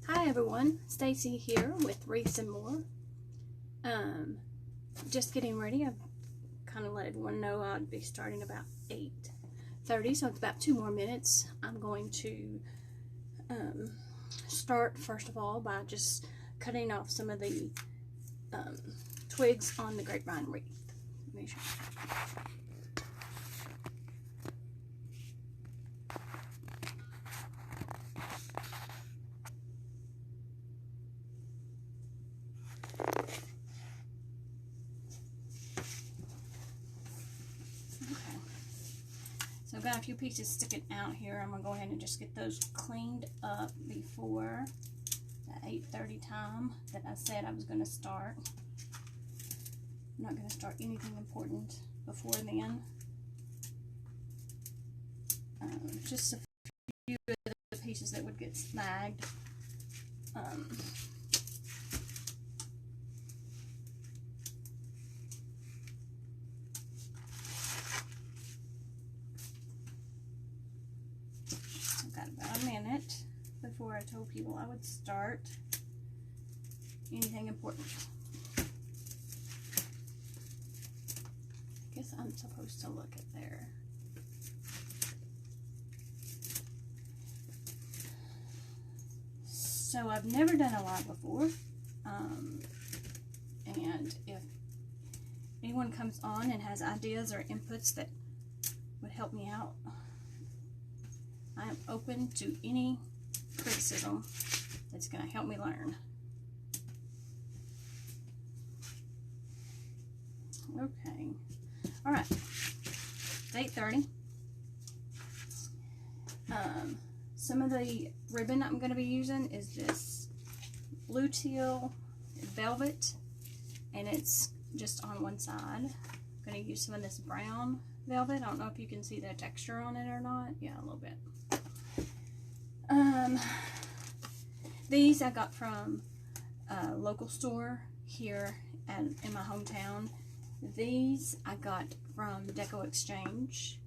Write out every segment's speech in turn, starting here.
Hi everyone, Stacy here with Wreaths and More. Just getting ready. I've kind of let everyone know I'd be starting about 8:30, so it's about 2 more minutes. I'm going to start first of all by just cutting off some of the twigs on the grapevine wreath. Let me show you. So I've got a few pieces sticking out here. I'm going to go ahead and just get those cleaned up before the 8:30 time that I said I was going to start. I'm not going to start anything important before then. Just a few of the pieces that would get snagged. Got about a minute before I told people I would start anything important. I guess I'm supposed to look at there. So I've never done a live before, and if anyone comes on and has ideas or inputs that would help me out, I am open to any criticism that's going to help me learn. Okay. Alright. It's 8:30. Some of the ribbon I'm going to be using is this blue teal velvet, and it's just on one side. I'm going to use some of this brown velvet. I don't know if you can see the texture on it or not. Yeah, a little bit. These I got from a local store here in my hometown. These I got from Deco Exchange.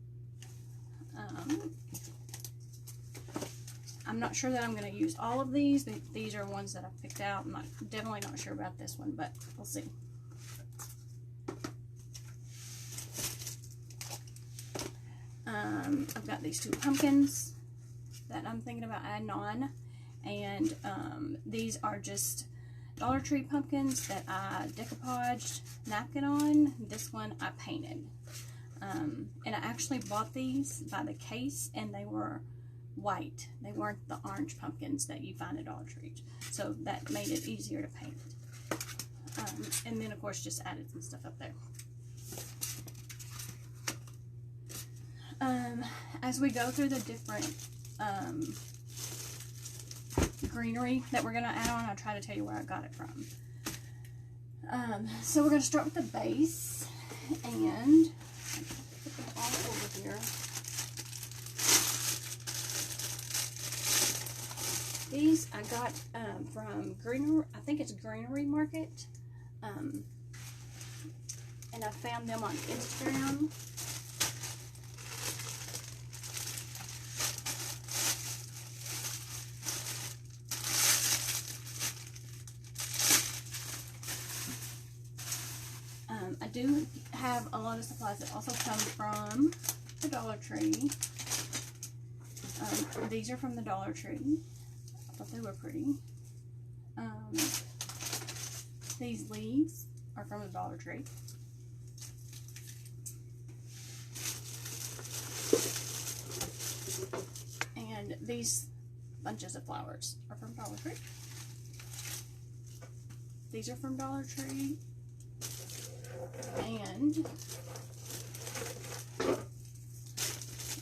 I'm not sure that I'm going to use all of these. These are ones that I picked out. I'm definitely not sure about this one, but we'll see. I've got these 2 pumpkins that I'm thinking about adding on, and these are just Dollar Tree pumpkins that I decoupaged napkin on. This one I painted, and I actually bought these by the case, and they were white. They weren't the orange pumpkins that you find at Dollar Tree, so that made it easier to paint. And then of course just added some stuff up there. As we go through the different greenery that we're going to add on, I'll try to tell you where I got it from. So we're going to start with the base, and put them all over here. These I got from Greenery, I think it's Greenery Market, and I found them on Instagram. I do have a lot of supplies that also come from the Dollar Tree. These are from the Dollar Tree. I thought they were pretty. These leaves are from the Dollar Tree. And these bunches of flowers are from Dollar Tree. These are from Dollar Tree. And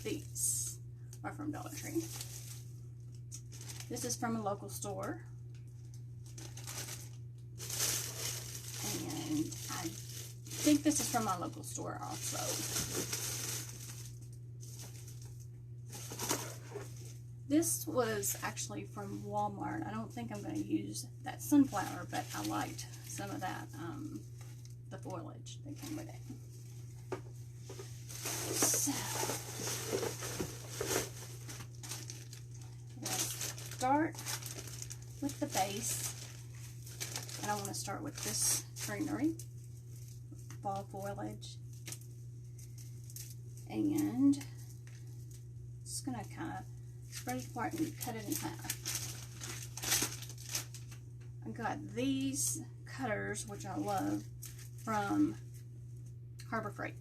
these are from Dollar Tree. This is from a local store. And I think this is from my local store also. This was actually from Walmart. I don't think I'm going to use that sunflower, but I liked some of that, the foliage that came with it. So, let's start with the base. And I want to start with this greenery, fall foliage. And just going to kind of spread it apart and cut it in half. I got these cutters, which I love, from Harbor Freight.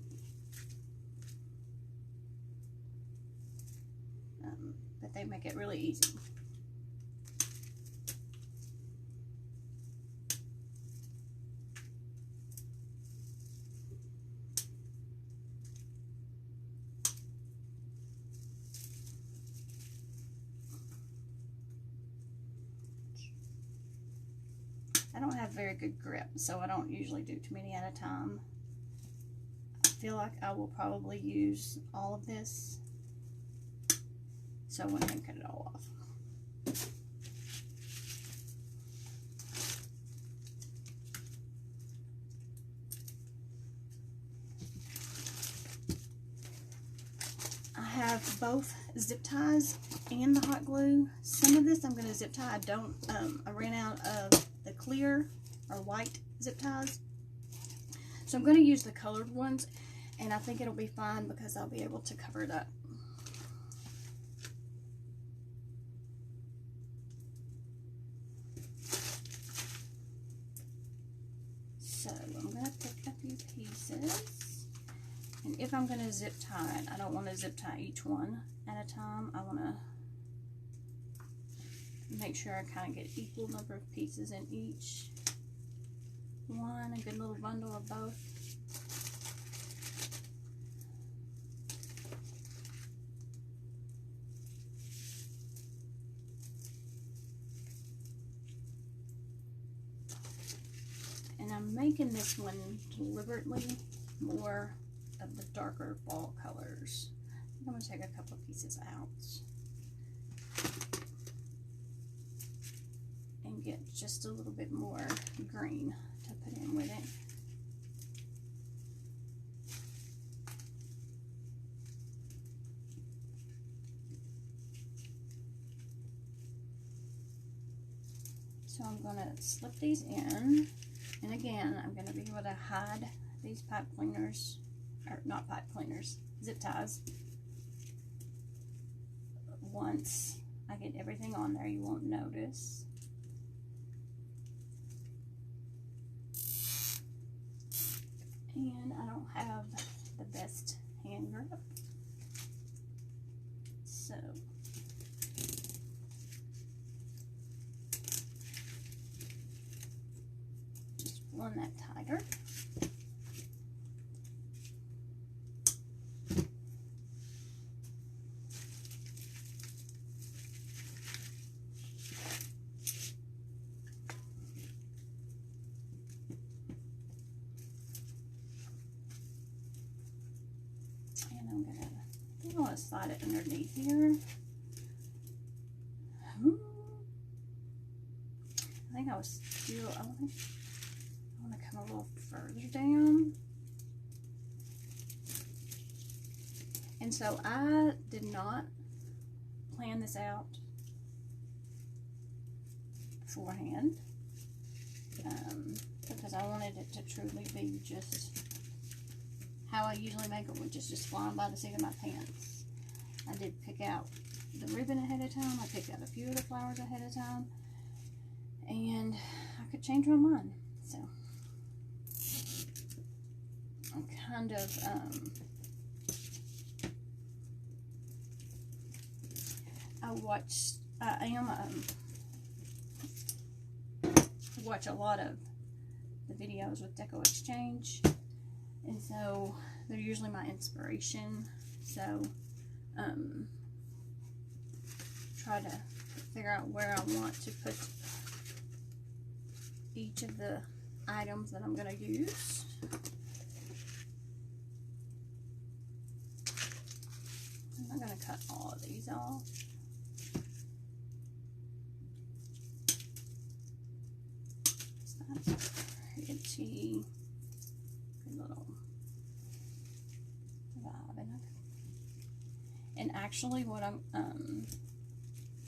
But they make it really easy. I don't have very good grip, so I don't usually do too many at a time. I feel like I will probably use all of this, so I went ahead and cut it all off. I have both zip ties and the hot glue. Some of this I'm going to zip tie. I ran out of the clear or white zip ties, so I'm going to use the colored ones, and I think it'll be fine because I'll be able to cover it up. So I'm going to pick a few pieces, and if I'm going to zip tie it, I don't want to zip tie each one at a time. I want to make sure I kind of get equal number of pieces in each one, a good little bundle of both. And I'm making this one deliberately more of the darker fall colors. I'm going to take a couple of pieces out and get just a little bit more green to put in with it. So I'm going to slip these in, and again I'm going to be able to hide these pipe cleaners, or not pipe cleaners, zip ties. Once I get everything on there, you won't notice. And I don't have the best hand grip, so just run that tighter. I'm going to slide it underneath here. I think I was still, I want to come a little further down. And so I did not plan this out beforehand, because I wanted it to truly be just how I usually make it, which is just flying by the seat of my pants. I did pick out the ribbon ahead of time. I picked out a few of the flowers ahead of time, and I could change my mind. So I'm kind of I watch a lot of the videos with Deco Exchange, and so they're usually my inspiration. So try to figure out where I want to put each of the items that I'm going to use. I'm not going to cut all of these off. That's pretty good little vibe in it. And actually what I'm,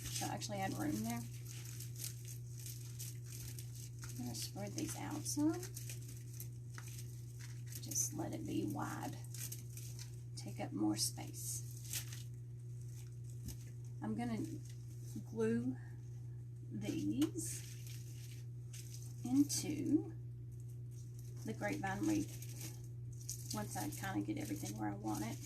so I actually had room there. I'm going to spread these out some. Just let it be wide. Take up more space. I'm going to glue these into the grapevine wreath once I kind of get everything where I want it.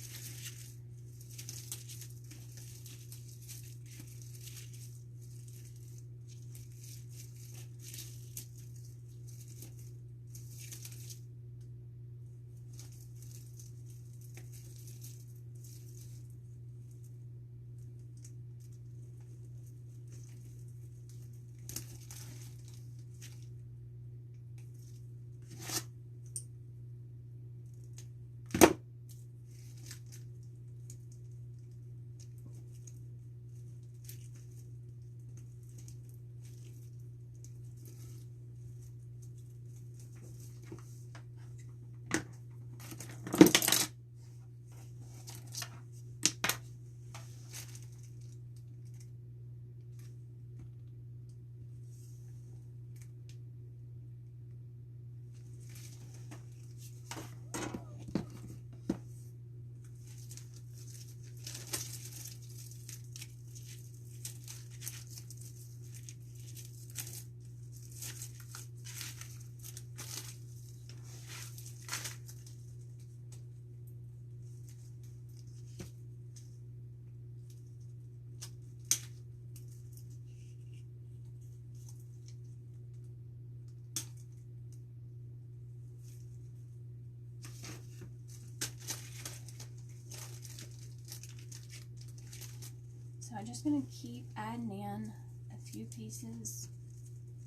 So I'm just going to keep adding in a few pieces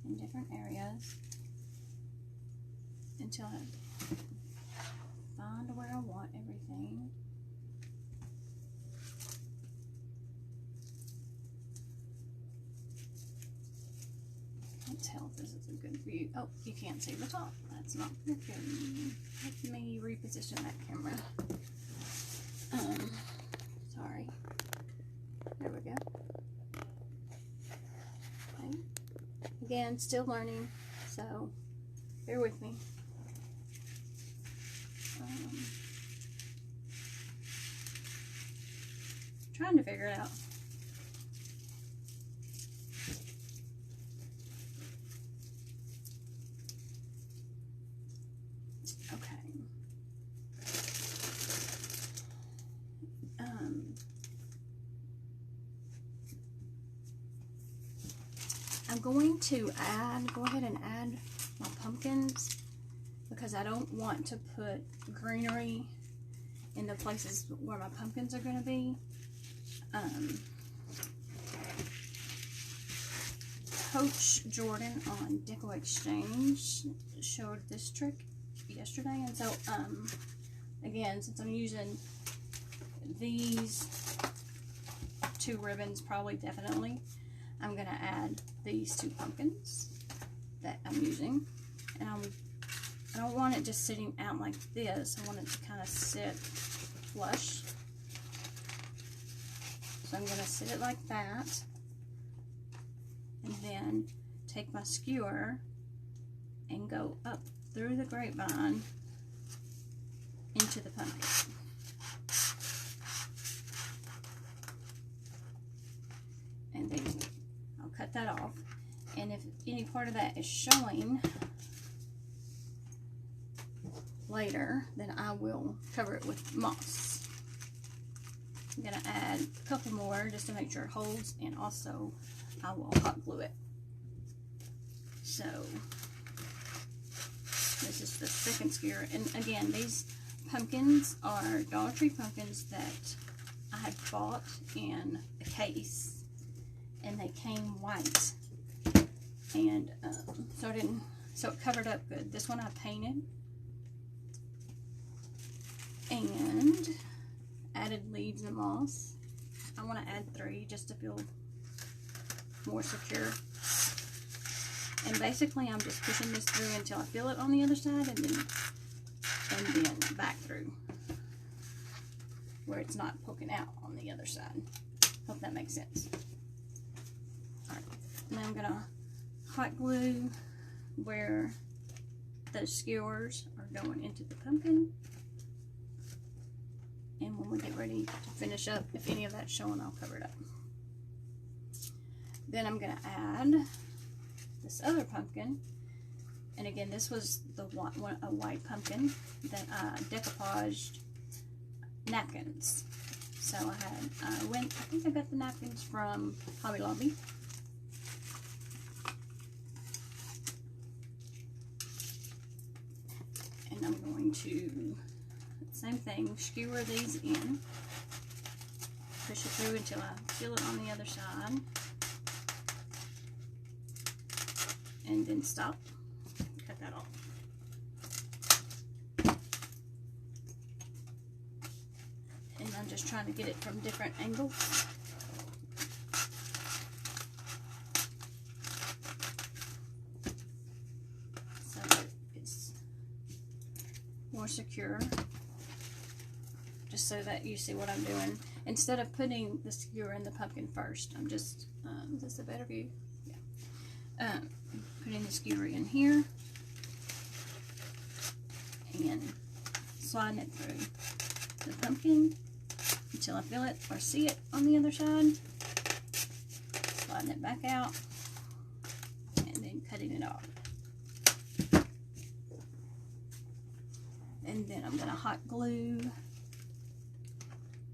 in different areas until I find where I want everything. Can't tell if this is a good view. Oh, you can't see the top. That's not working. Let me reposition that camera. Sorry. There we go. Okay. Again, still learning, so bear with me. Trying to figure it out. Okay. I'm going to go ahead and add my pumpkins because I don't want to put greenery in the places where my pumpkins are going to be. Coach Jordan on Deco Exchange showed this trick yesterday, and so again, since I'm using these two ribbons, probably definitely, I'm going to add these two pumpkins that I'm using, and I don't want it just sitting out like this. I want it to kind of sit flush. So I'm going to sit it like that, and then take my skewer and go up through the grapevine into the pumpkin. And then I'll cut that off. And if any part of that is showing later, then I will cover it with moss. I'm going to add a couple more just to make sure it holds, and also I will hot glue it. So this is the second skewer, and again, these pumpkins are Dollar Tree pumpkins that I had bought in a case, and they came white, and so it covered up good. This one I painted and added leaves and moss. I want to add 3 just to feel more secure. And basically, I'm just pushing this through until I feel it on the other side, and then back through where it's not poking out on the other side. Hope that makes sense. Alright, now I'm gonna hot glue where those skewers are going into the pumpkin. And when we get ready to finish up, if any of that's showing, I'll cover it up. Then I'm going to add this other pumpkin. And again, this was a white pumpkin that I decoupaged napkins. So I think I got the napkins from Hobby Lobby. And I'm going to, same thing, skewer these in. Push it through until I feel it on the other side. And then stop. Cut that off. And I'm just trying to get it from different angles. So that it's more secure. Just so that you see what I'm doing. Instead of putting the skewer in the pumpkin first, I'm just, is this a better view? Yeah. Putting the skewer in here and sliding it through the pumpkin until I feel it or see it on the other side. Sliding it back out and then cutting it off. And then I'm going to hot glue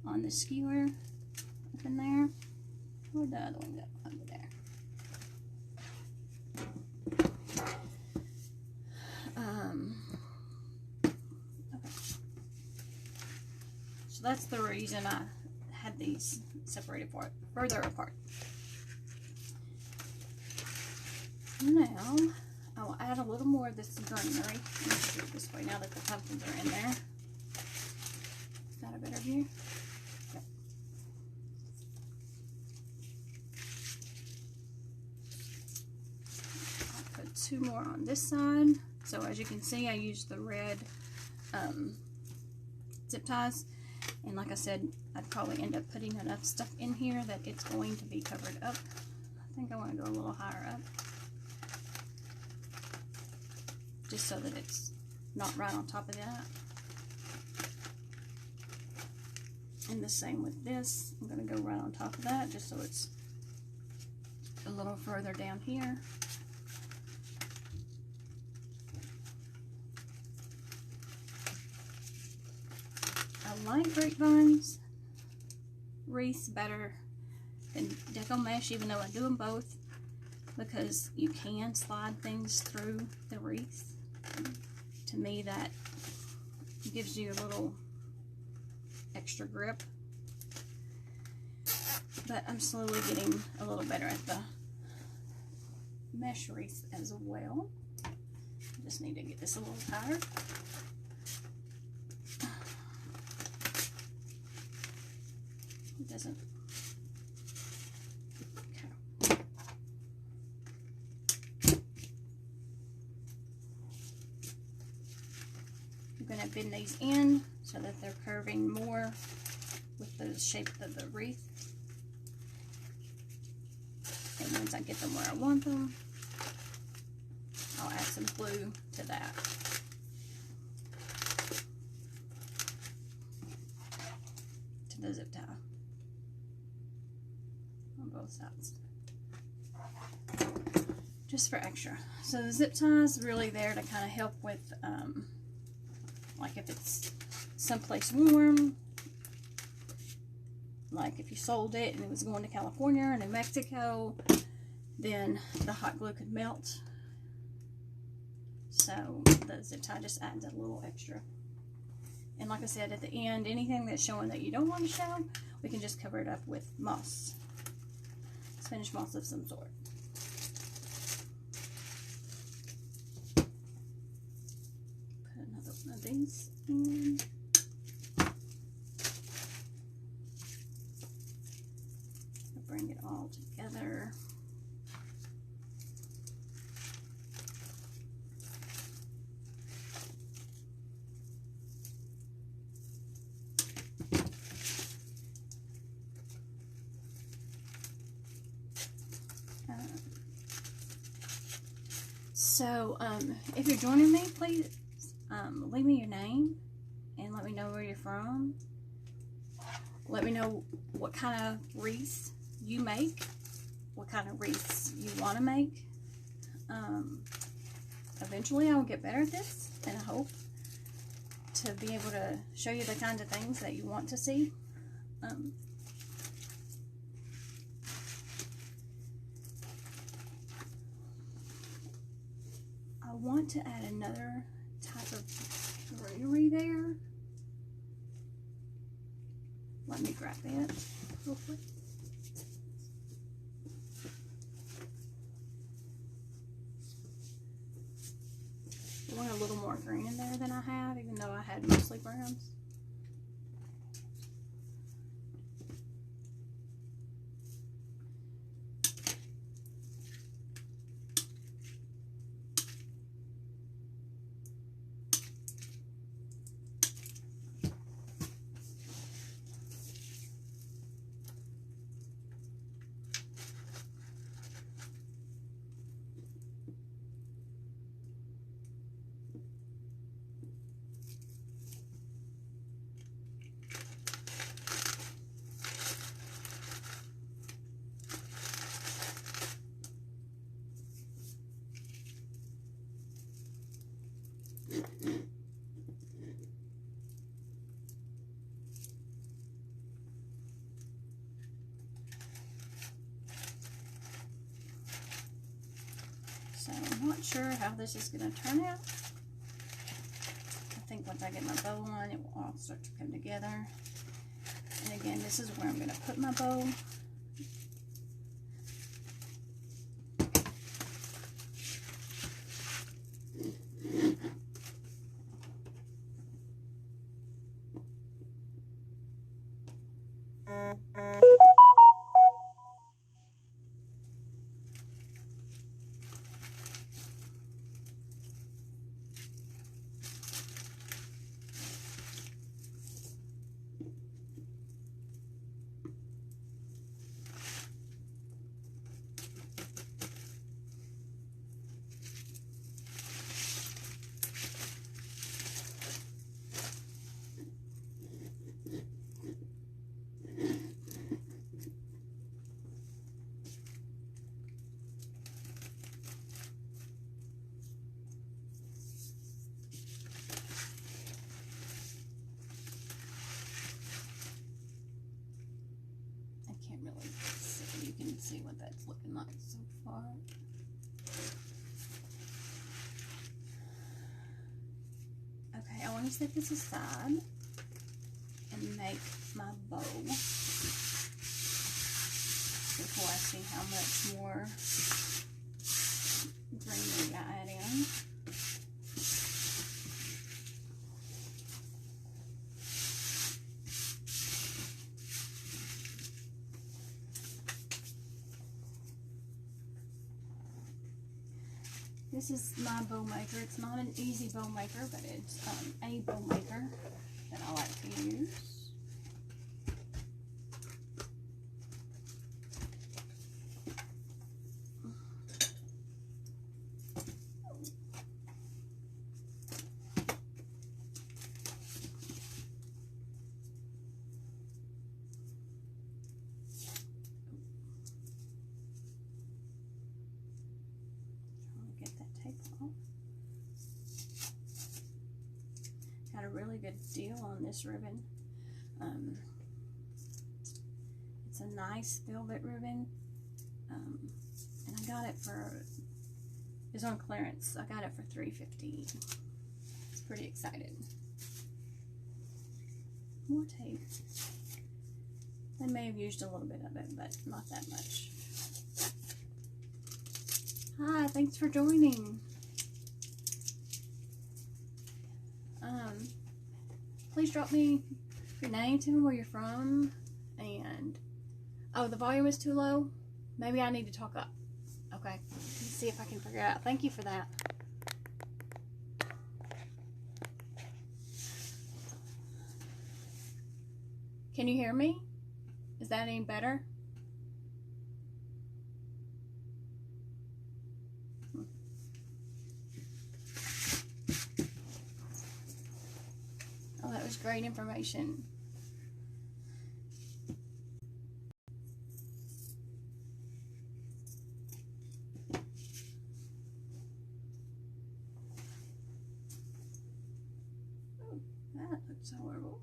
on the skewer up in there. Where'd the other one go? Over there. Okay. So that's the reason I had these separated further apart. Now I will add a little more of this greenery. Let's do it this way now that the pumpkins are in there. Is that a better view? Yep. I'll put 2 more on this side. So as you can see, I used the red zip ties. And like I said, I'd probably end up putting enough stuff in here that it's going to be covered up. I think I want to go a little higher up. Just so that it's not right on top of that. And the same with this. I'm going to go right on top of that just so it's a little further down here. I like grapevines wreaths better than deco mesh, even though I do them both, because you can slide things through the wreath. To me, that gives you a little extra grip. But I'm slowly getting a little better at the mesh wreath as well. I just need to get this a little tighter. It doesn't. Okay. I'm going to bend these in so that they're curving more with the shape of the wreath. And once I get them where I want them, I'll add some glue to that. To the zip tie. On both sides. Just for extra. So the zip tie is really there to kind of help with, like if it's someplace warm, like if you sold it and it was going to California or New Mexico, then the hot glue could melt. So the zip tie just adds a little extra. And like I said, at the end, anything that's showing that you don't want to show, we can just cover it up with moss. Spanish moss of some sort. Put another one of these in. Bring it all together. So, if you're joining me, please leave me your name and let me know where you're from. Let me know what kind of wreaths you make, what kind of wreaths you want to make. Eventually I will get better at this, and I hope to be able to show you the kinds of things that you want to see. I want to add another type of greenery there. Let me grab that real quick. I want a little more green in there than I have, even though I had mostly browns. So I'm not sure how this is going to turn out. I think once I get my bow on, it will all start to come together. And again, this is where I'm going to put my bow. You can see what that's looking like so far. Okay, I want to set this aside and make my bow before I see how much more greenery I add in. This is my bow maker. It's not an easy bow maker, but it's a bow maker that I like to use. Got a really good deal on this ribbon. It's a nice velvet ribbon, and I got it for, it's on clearance. I got it for $3.50. It's pretty excited. More tape. I may have used a little bit of it, but not that much. Hi, thanks for joining. Please drop me your name, tell me where you're from, and oh, the volume is too low. Maybe I need to talk up. Okay, let's see if I can figure it out. Thank you for that. Can you hear me? Is that any better? great information. Oh, that looks horrible.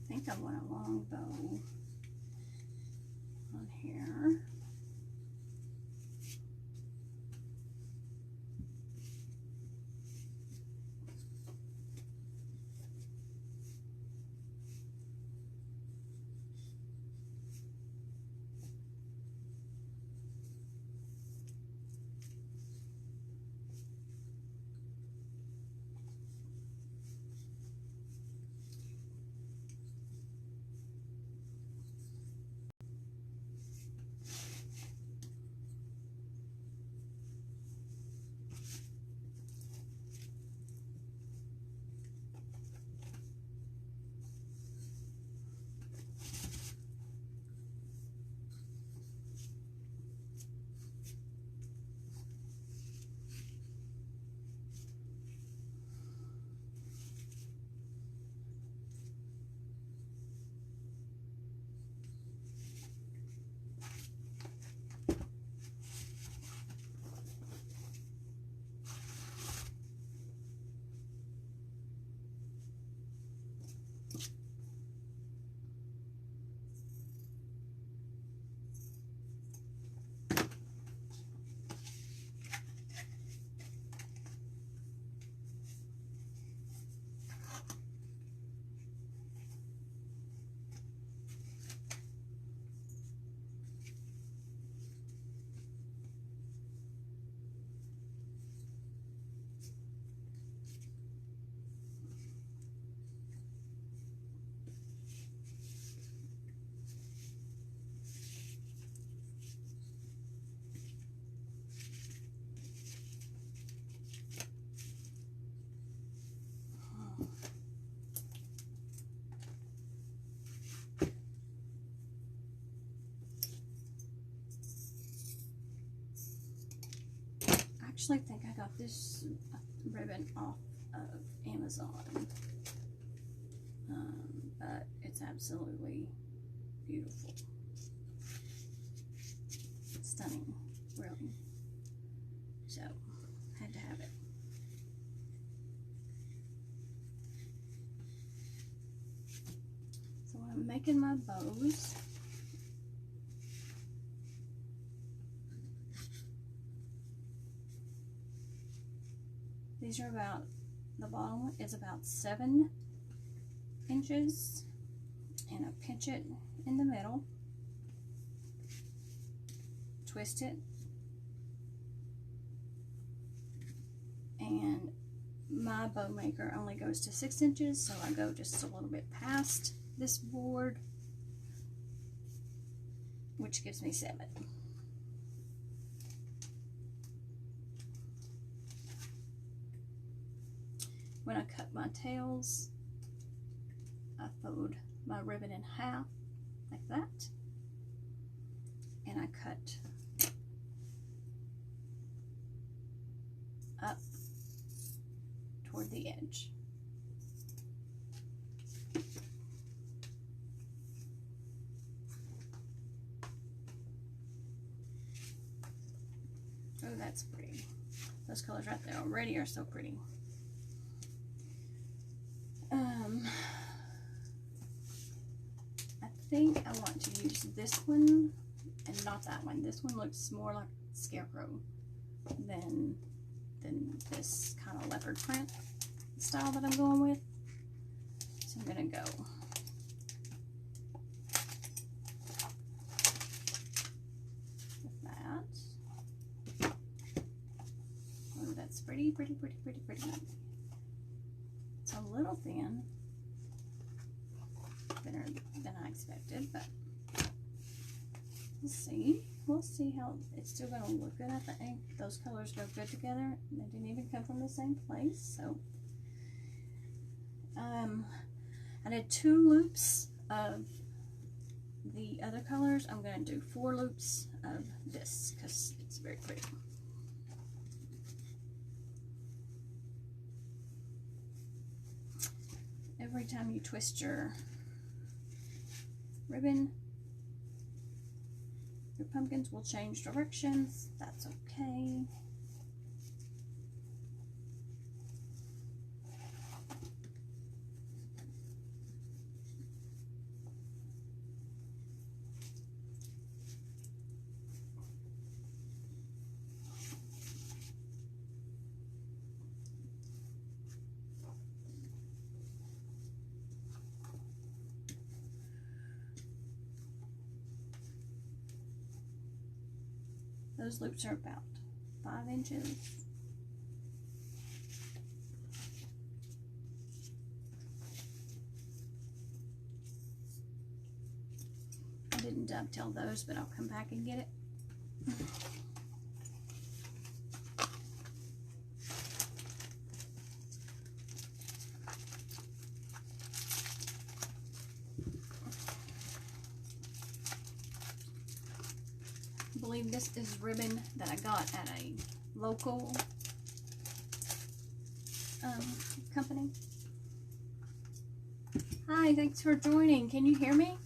I think I want a long bow on here. I actually think I got this ribbon off of Amazon, but it's absolutely beautiful, stunning, really. So had to have it. So when I'm making my bows, these are about, the bottom is about 7 inches, and I pinch it in the middle, twist it, and my bow maker only goes to 6 inches, so I go just a little bit past this board, which gives me 7. When I cut my tails, I fold my ribbon in half like that, and I cut up toward the edge. Oh, that's pretty. Those colors right there already are so pretty. I think I want to use this one and not that one. This one looks more like scarecrow than this kind of leopard print style that I'm going with. So I'm gonna go Pretty, pretty, pretty, pretty, pretty. It's a little thin, thinner than I expected, but we'll see. We'll see how it's still going to look good. I think those colors go good together. They didn't even come from the same place. So I did 2 loops of the other colors. I'm going to do 4 loops of this because it's very pretty. Every time you twist your ribbon, your pumpkins will change directions. That's okay. Those loops are about 5 inches. I didn't dovetail those, but I'll come back and get it. I believe this is ribbon that I got at a local company. Hi, thanks for joining. Can you hear me?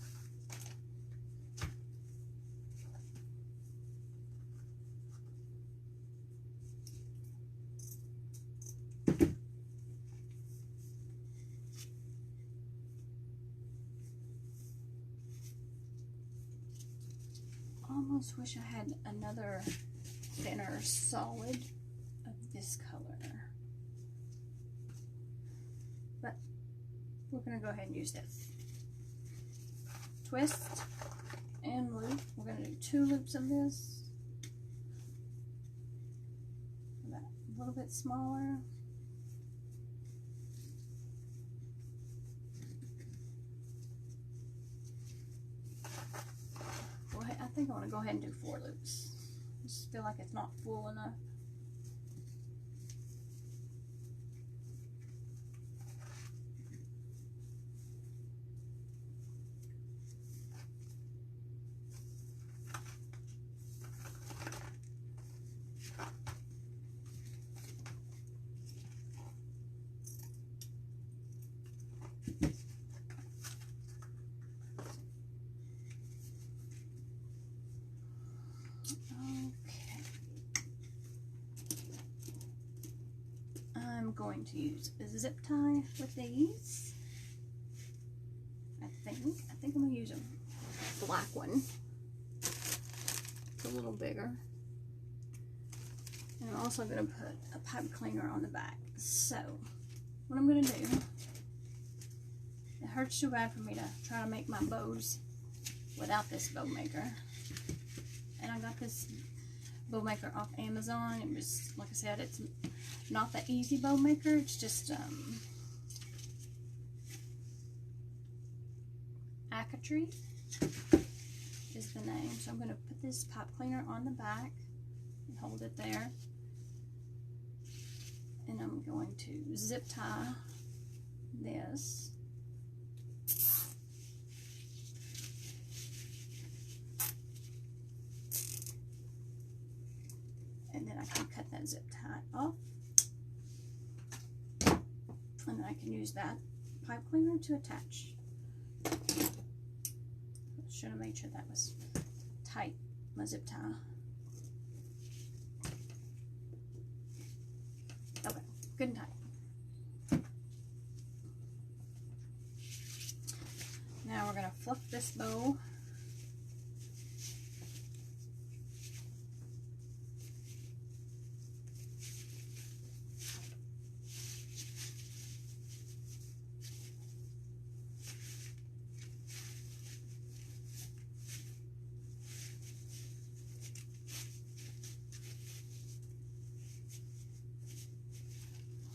Almost wish I had another thinner solid of this color, but we're going to go ahead and use this. Twist and loop. We're going to do 2 loops of this, about a little bit smaller. I think I want to go ahead and do 4 loops. I just feel like it's not full enough. I'm going to use a zip tie with these. I think I'm going to use a black one. It's a little bigger. And I'm also going to put a pipe cleaner on the back. So, what I'm going to do, it hurts too bad for me to try to make my bows without this bow maker. And I got this bow maker off Amazon. It was, like I said, it's not the easy bow maker. It's just Acatree is the name. So I'm going to put this pipe cleaner on the back and hold it there. And I'm going to zip tie this. And then I can cut that zip tie off. And then I can use that pipe cleaner to attach. Should have made sure that was tight, my zip tie. Okay, good and tight. Now we're going to fluff this bow.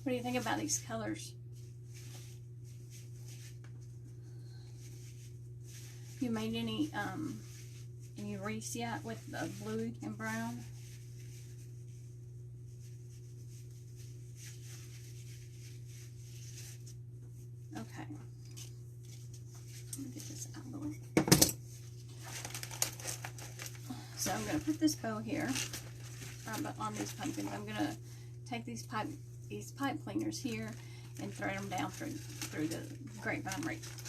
What do you think about these colors? You made any wreaths yet with the blue and brown? Okay. Let me get this out of the way. So I'm going to put this bow here on these pumpkins. I'm going to take these pipe cleaners here and thread them down through the grapevine wreath.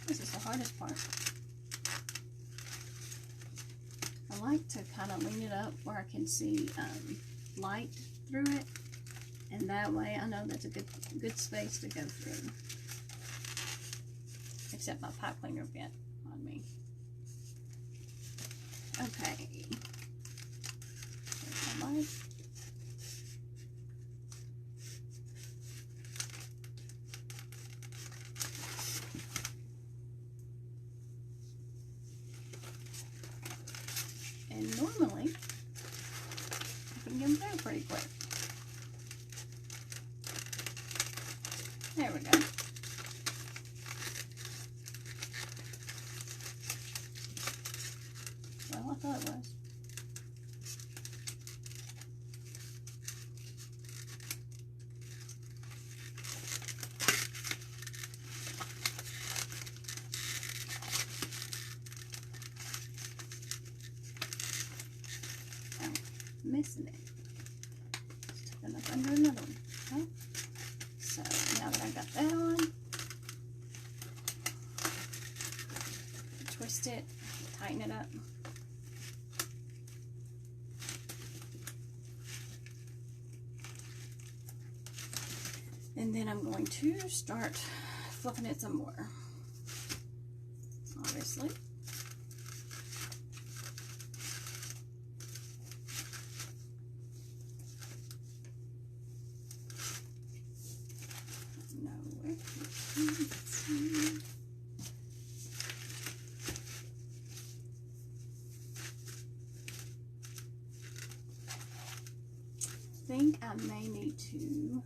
This is the hardest part. I like to kind of lean it up where I can see light through it, and that way I know that's a good space to go through. Except my pipe cleaner bent on me. Okay. There's my light. And normally, I can get them through pretty quick. There we go. Well, I thought it was. Missing it. Just took enough under another one. Okay. So now that I got that on, twist it, tighten it up. And then I'm going to start flipping it some more. Obviously. I think I may need to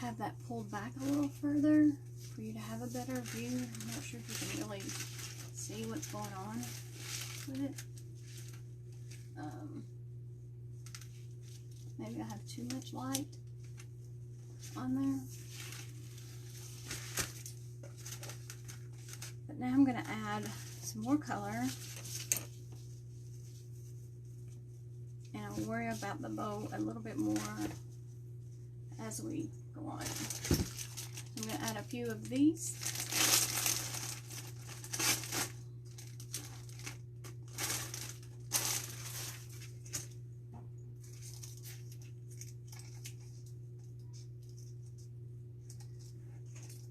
have that pulled back a little further for you to have a better view. I'm not sure if you can really see what's going on with it. Maybe I have too much light on there. But now I'm going to add some more color. And I'll worry about the bow a little bit more as we go on. I'm going to add a few of these.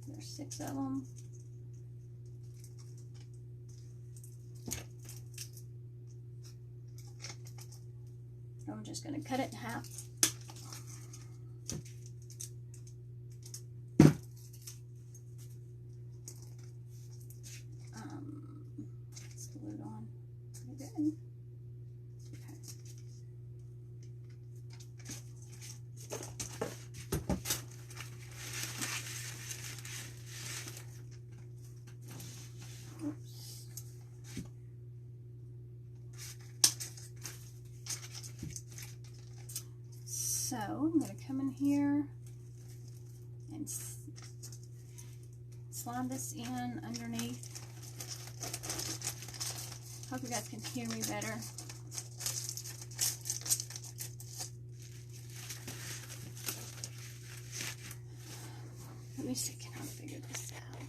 There's 6 of them. I'm just going to cut it in half. Let's glue it on again. Okay. Oops. So I'm going to come in here and slide this in underneath. Hope you guys can hear me better. Let me see, can I figure this out?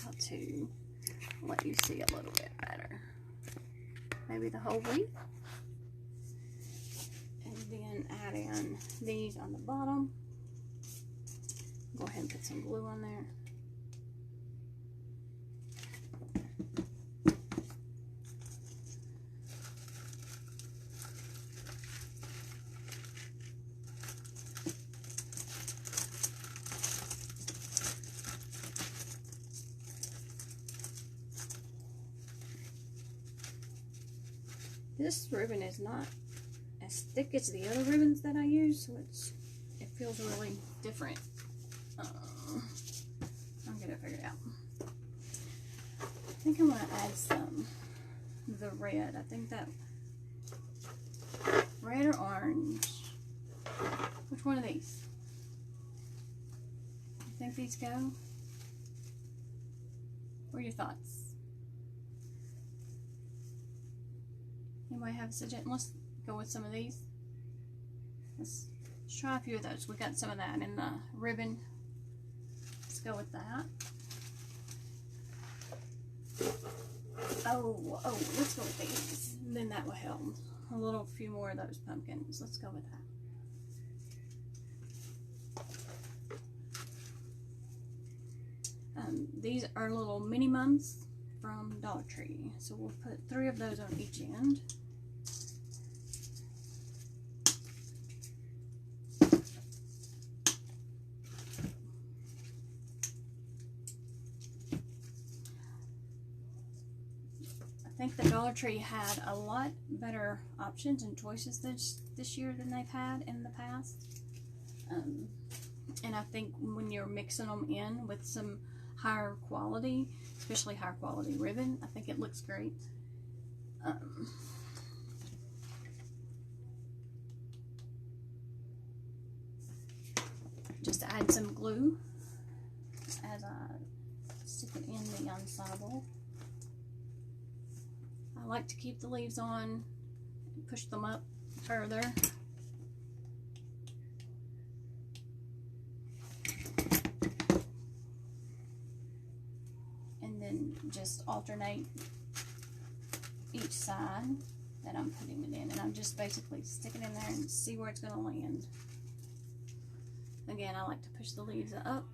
How to let you see a little bit better. Maybe the whole wreath. And then add in these on the bottom. Go ahead and put some glue on there. This ribbon is not as thick as the other ribbons that I use, so it feels really different. I'll get it figured out. I think I'm going to add some the red. I think that red or orange. Which one of these? You think these go? What are your thoughts? Anybody have a suggestion? Let's go with some of these. Let's try a few of those. We got some of that in the ribbon. Let's go with that. Oh, let's go with these. And then that will help. A few more of those pumpkins. Let's go with that. These are little mini mums from Dollar Tree. So we'll put 3 of those on each end. I think the Dollar Tree had a lot better options and choices this year than they've had in the past. And I think when you're mixing them in with some higher quality, especially higher quality ribbon, I think it looks great. Just add some glue as I stick it in the ensemble. I like to keep the leaves on and push them up further. And then just alternate each side that I'm putting it in. And I'm just basically sticking it in there and see where it's going to land. Again, I like to push the leaves up.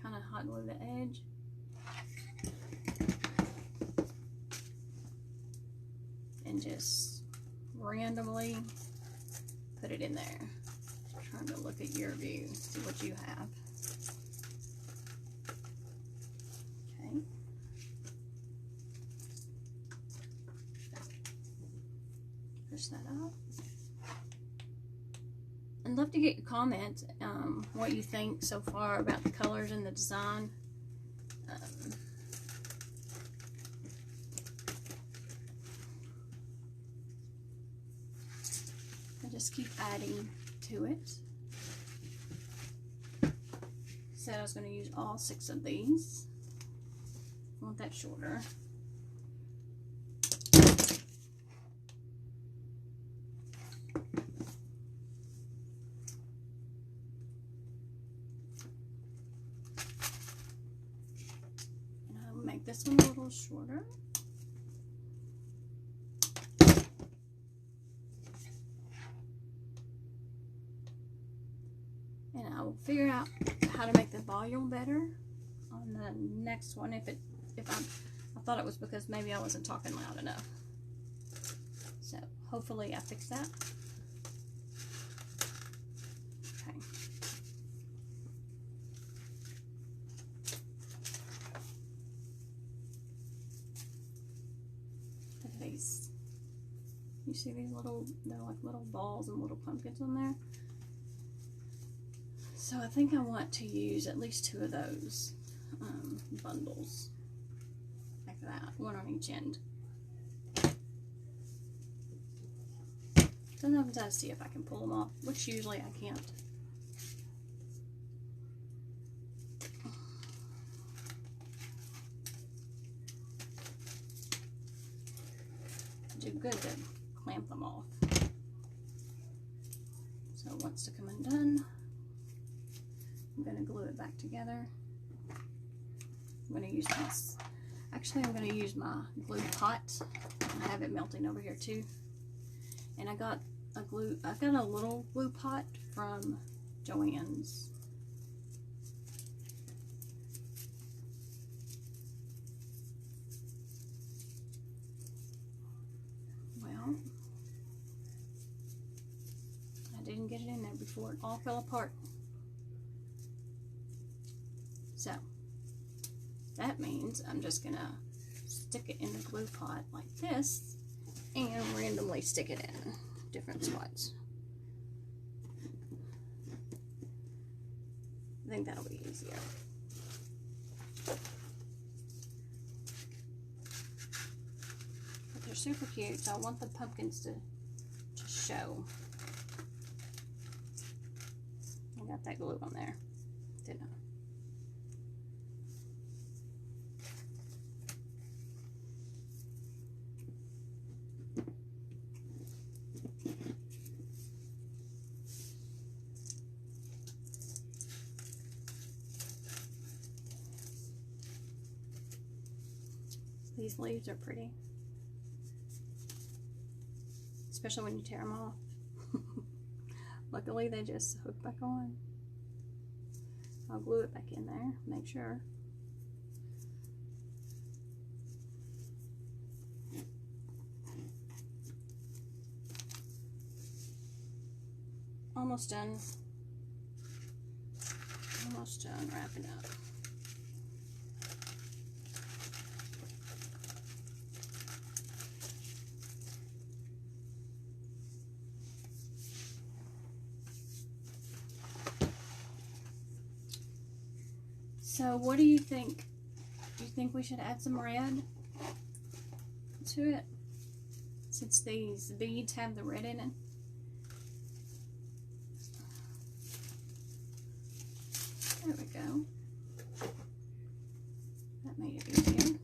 Kind of hot glue the edge. And just randomly put it in there. Trying to look at your view, see what you have. Okay. Push that up. I'd love to get your comments, what you think so far about the colors and the design. Just keep adding to it. Said I was going to use all 6 of these. I want that shorter. And I'll make this one a little shorter. And I will figure out how to make the volume better on the next one. I thought it was because maybe I wasn't talking loud enough. So hopefully I fixed that. Okay. Look at these. You see these little, they're like little balls and little pumpkins on there. So I think I want to use at least 2 of those bundles, like that, one on each end. Sometimes I see if I can pull them off, which usually I can't. Do good to clamp them off. So once to come undone, I'm going to glue it back together. I'm going to use this. Actually, I'm going to use my glue pot. I have it melting over here too. And I got a little glue pot from Joann's. Well, I didn't get it in there before it all fell apart. So that means I'm just gonna stick stick it in the glue pot like this and randomly stick it in different spots. I think that'll be easier. But they're super cute, so I want the pumpkins to show. I got that glue on there, didn't I? These leaves are pretty, especially when you tear them off. Luckily, they just hook back on. I'll glue it back in there, make sure. Almost done. Almost done wrapping up. So what do you think? Do you think we should add some red to it? Since these beads have the red in it. There we go. That made it easier.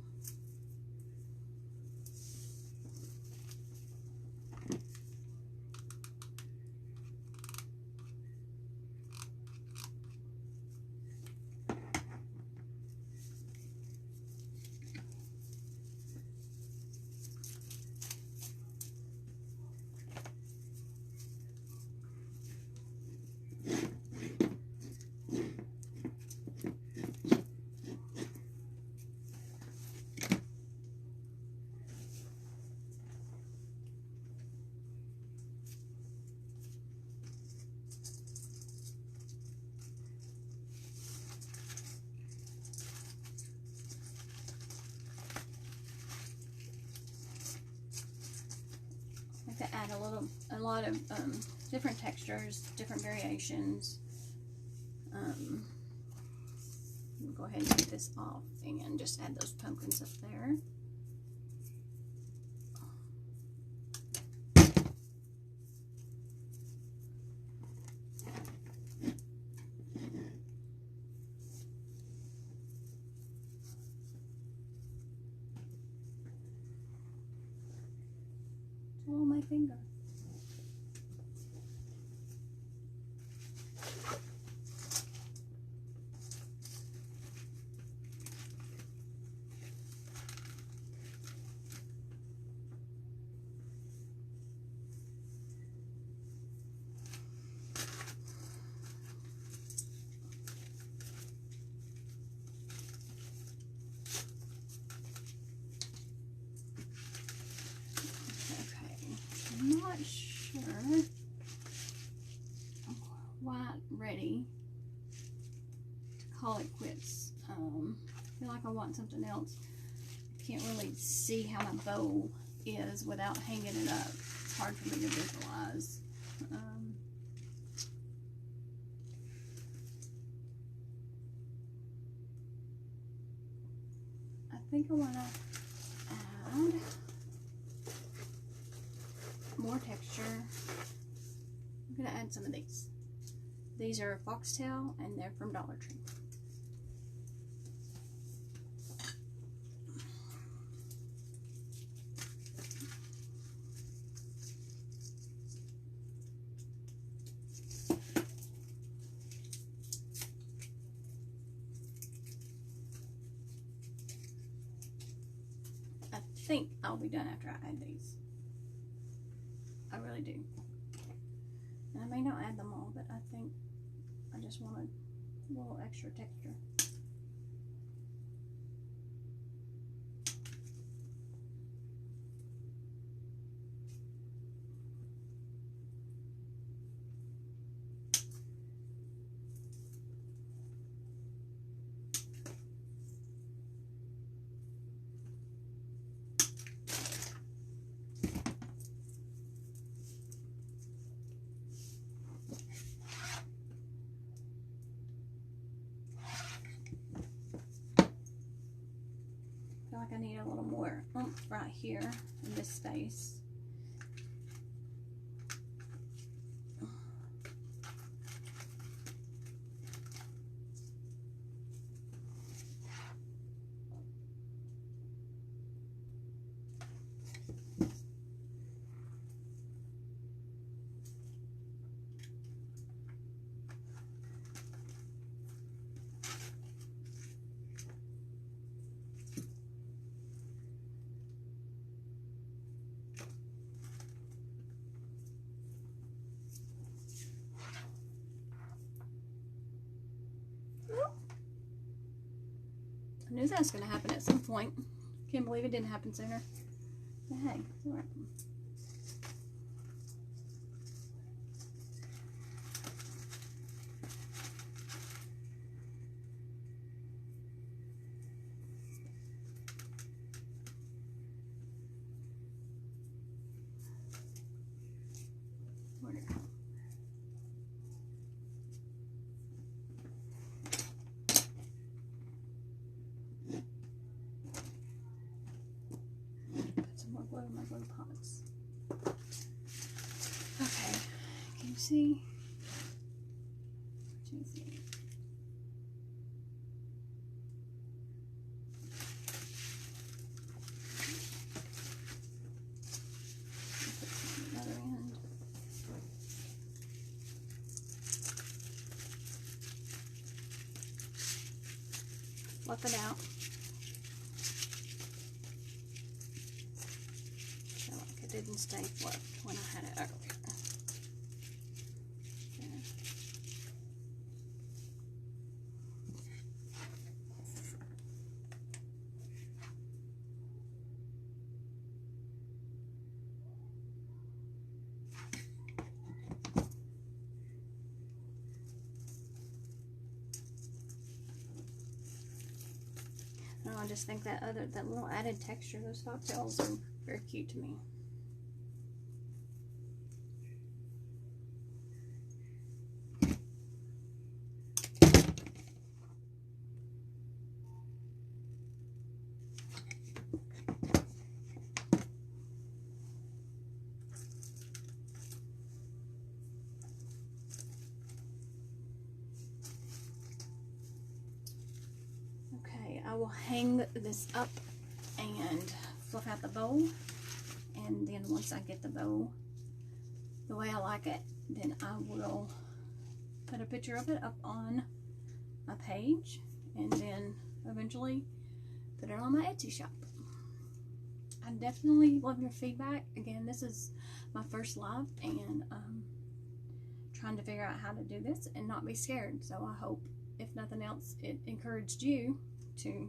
To add a lot of different textures, different variations. We'll go ahead and take this off and just add those pumpkins up there. Oh, my finger. Not sure I'm quite ready to call it quits. I feel like I want something else. I can't really see how my bow is without hanging it up. It's hard for me to visualize. I think I want to add more texture. I'm going to add some of these. These are foxtail and they're from Dollar Tree. I think I'll be done after I add these. I really do. And I may not add them all, but I think I just want a little extra texture. right here in this space. I knew that was going to happen at some point. Can't believe it didn't happen sooner. But hey, it's alright. Where'd it go? My glue pots. Okay, can you see? Can you see? Another end. Fluff it out. Didn't stay fluffed when I had it earlier. No, I just think that little added texture, those foxtails are very cute to me. I will hang this up and fluff out the bowl, and then once I get the bowl the way I like it, then I will put a picture of it up on my page and then eventually put it on my Etsy shop. I definitely love your feedback. Again, this is my first live, and trying to figure out how to do this and not be scared. So I hope, if nothing else, it encouraged you to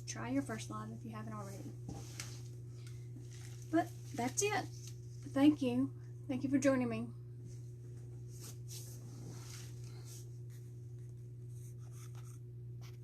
try your first live if you haven't already. But that's it. Thank you for joining me.